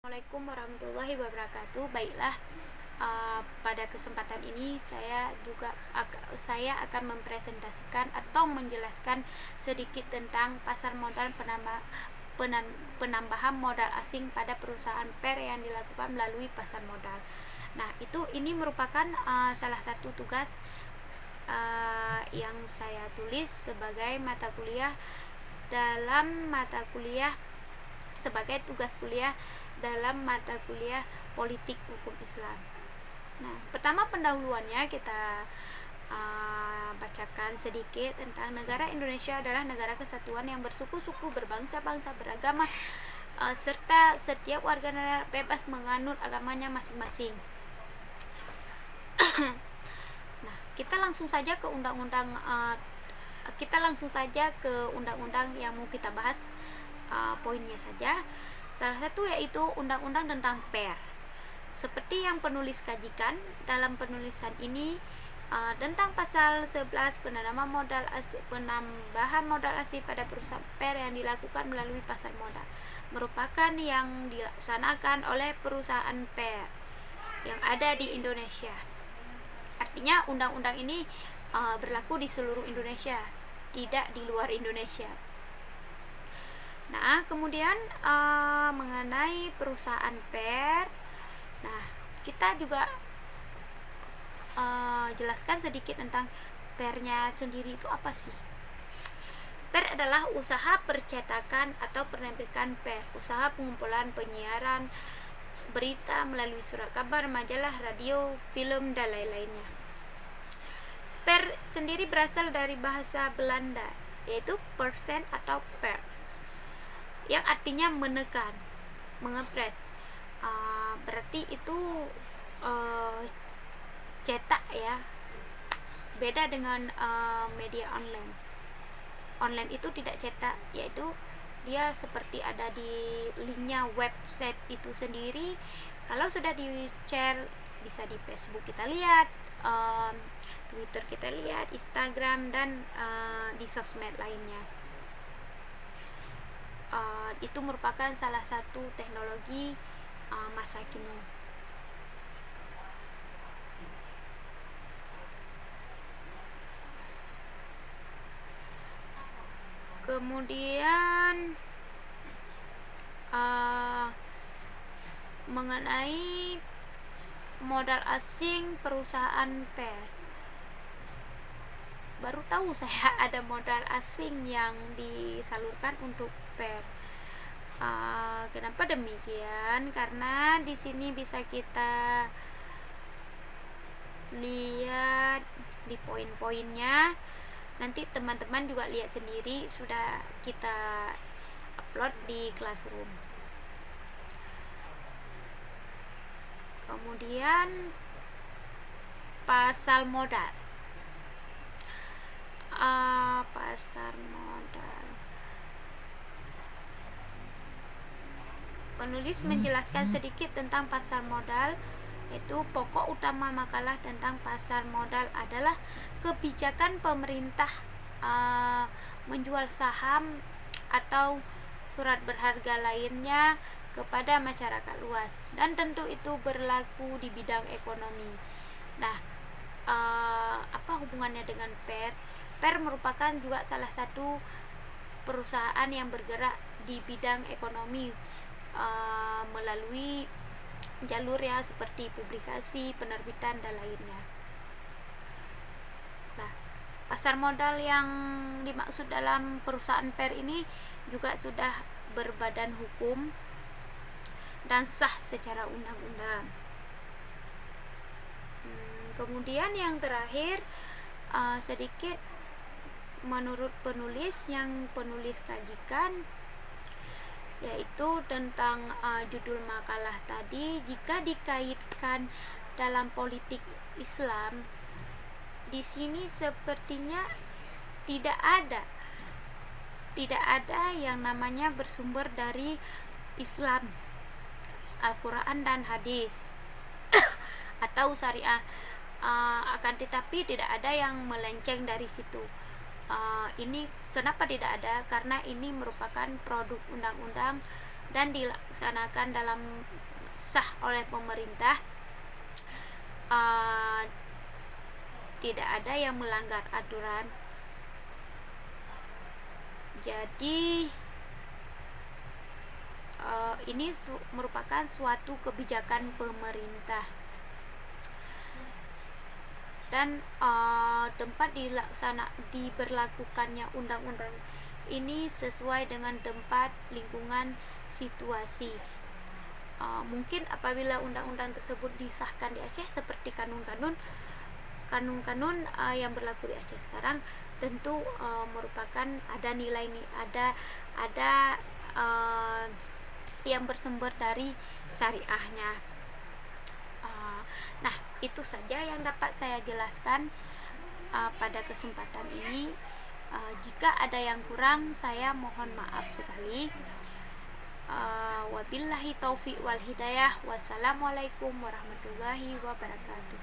Assalamualaikum warahmatullahi wabarakatuh. Baiklah, pada kesempatan ini saya akan mempresentasikan atau menjelaskan sedikit tentang pasar modal penambahan modal asing pada perusahaan PER yang dilakukan melalui pasar modal. Nah, ini merupakan salah satu tugas yang saya tulis sebagai tugas kuliah dalam mata kuliah politik hukum Islam. Nah, pertama pendahuluannya kita bacakan sedikit tentang negara Indonesia adalah negara kesatuan yang bersuku-suku, berbangsa-bangsa, beragama, serta setiap warga negara bebas menganut agamanya masing-masing. Nah, kita langsung saja ke undang-undang yang mau kita bahas, poinnya saja. Salah satu yaitu undang-undang tentang PER. Seperti yang penulis kajikan dalam penulisan ini, tentang pasal 11 penambahan modal asing pada perusahaan PER yang dilakukan melalui pasar modal merupakan yang dilaksanakan oleh perusahaan PER yang ada di Indonesia. Artinya undang-undang ini berlaku di seluruh Indonesia, tidak di luar Indonesia. Nah, kemudian mengenai perusahaan PER, nah kita juga jelaskan sedikit tentang PER-nya sendiri itu apa sih. PER adalah usaha percetakan atau penerbitan PER, usaha pengumpulan penyiaran berita melalui surat kabar, majalah, radio, film, dan lain-lainnya. PER sendiri berasal dari bahasa Belanda, yaitu persen atau pers, yang artinya menekan, mengepres. Berarti itu cetak ya. Beda dengan media online. Online itu tidak cetak, yaitu dia seperti ada di linknya website itu sendiri. Kalau sudah di-share, bisa di Facebook kita lihat, Twitter kita lihat, Instagram, dan di sosmed lainnya. Itu merupakan salah satu teknologi masa kini. Kemudian mengenai modal asing perusahaan PER, baru tahu saya ada modal asing yang disalurkan untuk PER. Kenapa demikian? Karena di sini bisa kita lihat di poin-poinnya. Nanti teman-teman juga lihat sendiri, sudah kita upload di Classroom. Kemudian pasar modal. Pasar modal. Penulis menjelaskan sedikit tentang pasar modal, yaitu pokok utama makalah tentang pasar modal adalah kebijakan pemerintah menjual saham atau surat berharga lainnya kepada masyarakat luas, dan tentu itu berlaku di bidang ekonomi. Nah, apa hubungannya dengan PER? PER merupakan juga salah satu perusahaan yang bergerak di bidang ekonomi melalui jalur ya seperti publikasi, penerbitan, dan lainnya. Nah, pasar modal yang dimaksud dalam perusahaan PER ini juga sudah berbadan hukum dan sah secara undang-undang. Kemudian yang terakhir, sedikit menurut penulis yang penulis kajikan, yaitu tentang judul makalah tadi. Jika dikaitkan dalam politik Islam, di sini sepertinya tidak ada yang namanya bersumber dari Islam, Al-Quran dan hadis atau syariah, akan tetapi tidak ada yang melenceng dari situ. Ini kenapa tidak ada? Karena ini merupakan produk undang-undang dan dilaksanakan dalam sah oleh pemerintah, tidak ada yang melanggar aturan. Jadi ini merupakan suatu kebijakan pemerintah, dan tempat diberlakukannya undang-undang ini sesuai dengan tempat, lingkungan, situasi. Mungkin apabila undang-undang tersebut disahkan di Aceh seperti kanun-kanun yang berlaku di Aceh sekarang, tentu merupakan ada nilai ada yang bersumber dari syariahnya. Nah, itu saja yang dapat saya jelaskan pada kesempatan ini. Jika ada yang kurang, saya mohon maaf sekali. Wabillahi taufiq wal hidayah. Wassalamualaikum warahmatullahi wabarakatuh.